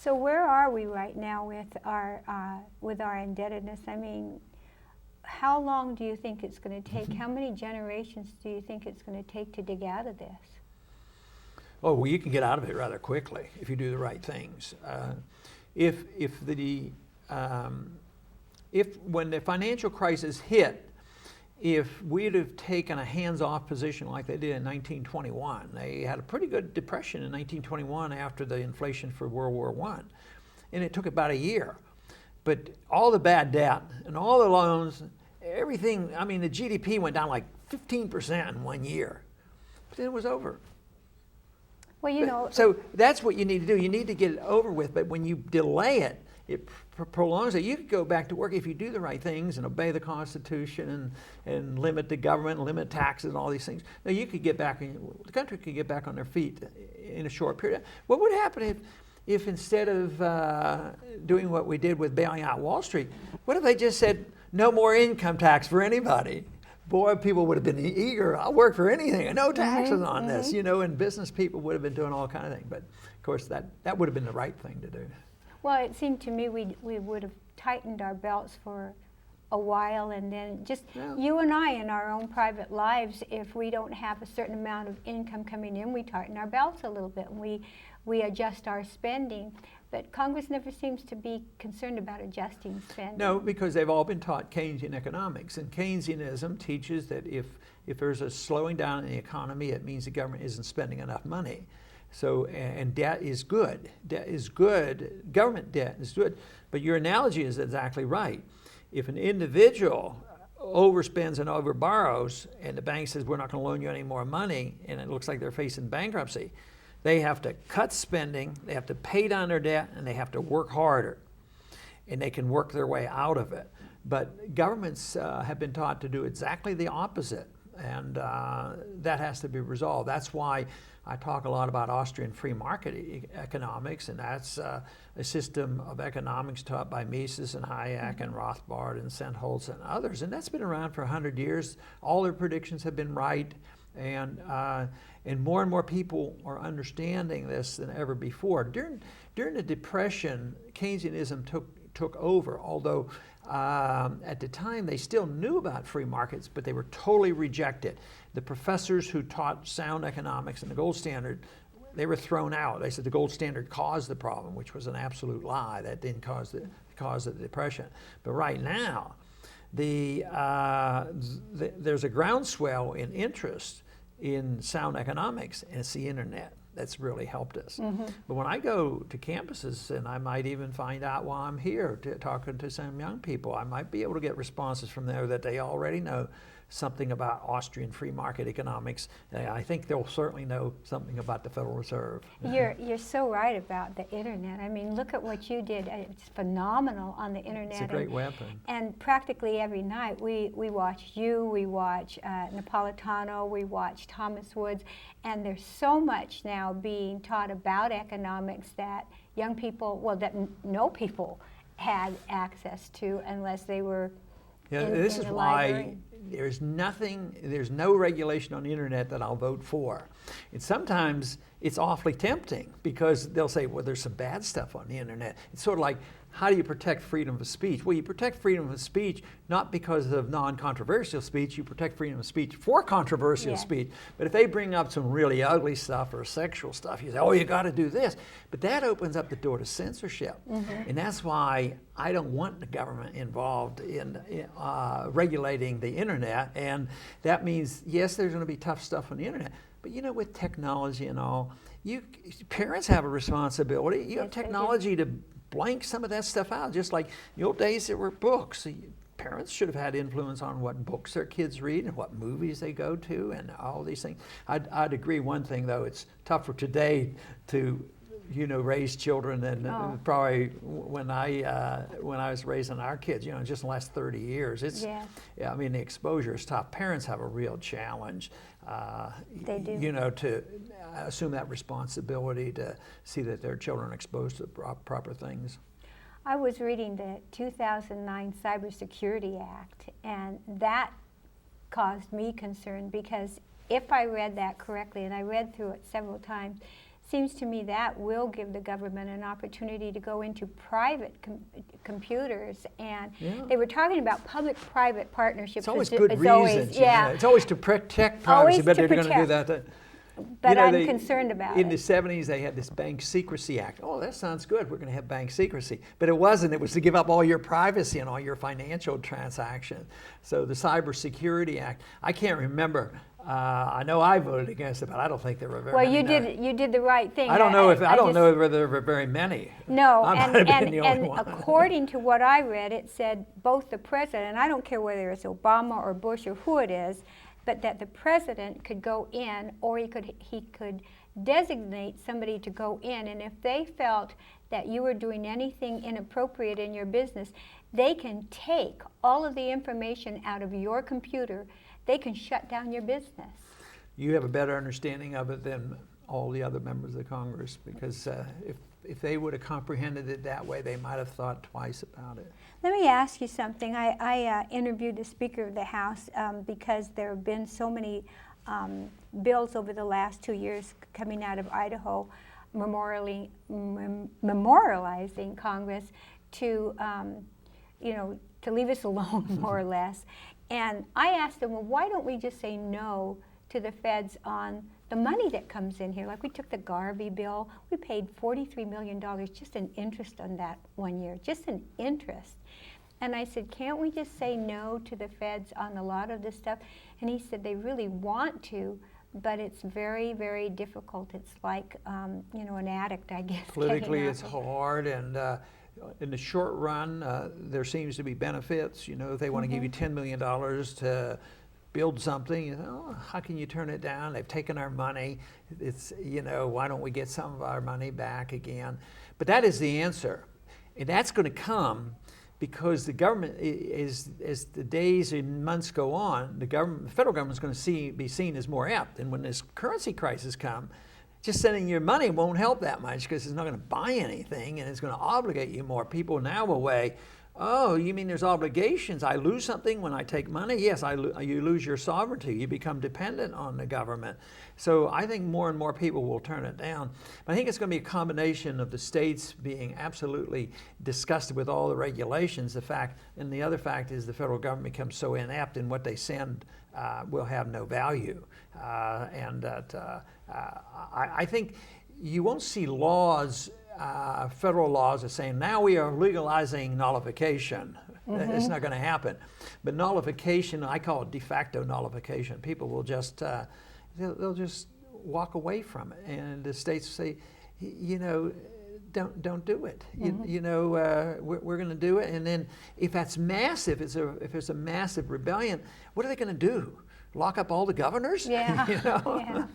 So where are we right now with our indebtedness? I mean, how long do you think it's going to take? How many generations do you think it's going to take to dig out of this? Oh, well, you can get out of it rather quickly if you do the right things. If when the financial crisis hit, if we'd have taken a hands-off position like they did in 1921, they had a pretty good depression in 1921 after the inflation for World War I, and it took about a year. But all the bad debt and all the loans, everything, I mean, the GDP went down like 15% in 1 year, but then it was over. Well, you know. So that's what you need to do. You need to get it over with, but when you delay it, it prolongs it. You could go back to work if you do the right things and obey the Constitution and limit the government and limit taxes and all these things. Now you could get back, the country could get back on their feet in a short period. What would happen if instead of doing what we did with bailing out Wall Street, what if they just said no more income tax for anybody? Boy, people would have been eager. I'll work for anything, and no taxes on this, you know, and business people would have been doing all kind of things. But of course, that would have been the right thing to do. Well, it seemed to me we would have tightened our belts for a while, and then just you and I in our own private lives, if we don't have a certain amount of income coming in, we tighten our belts a little bit, and we adjust our spending. But Congress never seems to be concerned about adjusting spending. No, because they've all been taught Keynesian economics, and Keynesianism teaches that if there's a slowing down in the economy, it means the government isn't spending enough money. So, and debt is good. Debt is good. Government debt is good. But your analogy is exactly right. If an individual overspends and overborrows, and the bank says, we're not going to loan you any more money, and it looks like they're facing bankruptcy, they have to cut spending, they have to pay down their debt, and they have to work harder. And they can work their way out of it. But governments have been taught to do exactly the opposite. And that has to be resolved. That's why I talk a lot about Austrian free market economics, and that's a system of economics taught by Mises and Hayek and Rothbard and Sennholz and others. And that's been around for 100 years. All their predictions have been right, and more people are understanding this than ever before. During the Depression, Keynesianism took over, although at the time they still knew about free markets, but they were totally rejected. The professors who taught sound economics and the gold standard, they were thrown out. They said the gold standard caused the problem, which was an absolute lie. That didn't cause the Depression. But right now, there's a groundswell in interest in sound economics, and it's the internet that's really helped us. But when I go to campuses, and I might even find out while I'm here talking to some young people, I might be able to get responses from there that they already know something about Austrian free market economics. I think they'll certainly know something about the Federal Reserve. You're so right about the internet. I mean, look at what you did. It's phenomenal on the internet. It's a great weapon. And practically every night we watch you, we watch Napolitano, we watch Thomas Woods, and there's so much now being taught about economics that young people, well, that no people had access to unless they were this is the why library. there's no regulation on the internet that I'll vote for. And sometimes it's awfully tempting because they'll say, well, there's some bad stuff on the internet. It's sort of like, how do you protect freedom of speech? Well, you protect freedom of speech not because of non-controversial speech, you protect freedom of speech for controversial speech. But if they bring up some really ugly stuff or sexual stuff, you say, oh, you got to do this. But that opens up the door to censorship. And that's why I don't want the government involved in regulating the internet. And that means, yes, there's going to be tough stuff on the internet. But you know, with technology and all, parents have a responsibility. You have technology to blank some of that stuff out. Just like in the old days, there were books. Parents should have had influence on what books their kids read and what movies they go to and all these things. I'd agree one thing, though. It's tougher today to raise children than probably when I was raising our kids, just in the last 30 years. I mean, the exposure is tough. Parents have a real challenge. They do. To assume that responsibility to see that their children are exposed to the proper things. I was reading the 2009 Cybersecurity Act, and that caused me concern because if I read that correctly, and I read through it several times, seems to me that will give the government an opportunity to go into private computers. And they were talking about public-private partnerships. It's always good reasons. It's always to protect privacy, Always but to they're going to do that. But I'm concerned about it. In the 70s, they had this Bank Secrecy Act. Oh, that sounds good. We're going to have bank secrecy. But it wasn't. It was to give up all your privacy and all your financial transactions. So the Cybersecurity Act, I can't remember. I know I voted against it, but I don't think there were very many. Well, you did the right thing. I don't know whether there were very many. No, and according to what I read, it said both the president, and I don't care whether it's Obama or Bush or who it is, but that the president could go in, or he could designate somebody to go in, and if they felt that you were doing anything inappropriate in your business, they can take all of the information out of your computer. They can shut down your business. You have a better understanding of it than all the other members of Congress, because if they would have comprehended it that way, they might have thought twice about it. Let me ask you something. I interviewed the Speaker of the House because there have been so many bills over the last 2 years coming out of Idaho memorializing Congress to, to leave us alone, more or less. And I asked them, well, why don't we just say no to the feds on the money that comes in here? Like we took the Garvey bill, we paid $43 million just in interest on that 1 year, just in interest. And I said, can't we just say no to the feds on a lot of this stuff? And he said they really want to, but it's very, very difficult. It's like, an addict, I guess. Politically, it's hard, and in the short run, there seems to be benefits. If they want to give you $10 million to build something, how can you turn it down? They've taken our money. It's, why don't we get some of our money back again? But that is the answer. And that's going to come because the government as the days and months go on, the federal government is going to be seen as more apt. And when this currency crisis comes, just sending your money won't help that much because it's not going to buy anything and it's going to obligate you more. People now will weigh, oh, you mean there's obligations? I lose something when I take money? Yes, you lose your sovereignty. You become dependent on the government. So I think more and more people will turn it down. But I think it's going to be a combination of the states being absolutely disgusted with all the regulations. And the other fact is the federal government becomes so inept in what they send will have no value. I think you won't see laws, federal laws are saying, now we are legalizing nullification. It's not going to happen. But nullification, I call it de facto nullification. People will just, they'll just walk away from it. And the states say, don't do it. We're going to do it. And then if that's massive, if there's a massive rebellion, what are they going to do? Lock up all the governors? Yeah. Yeah.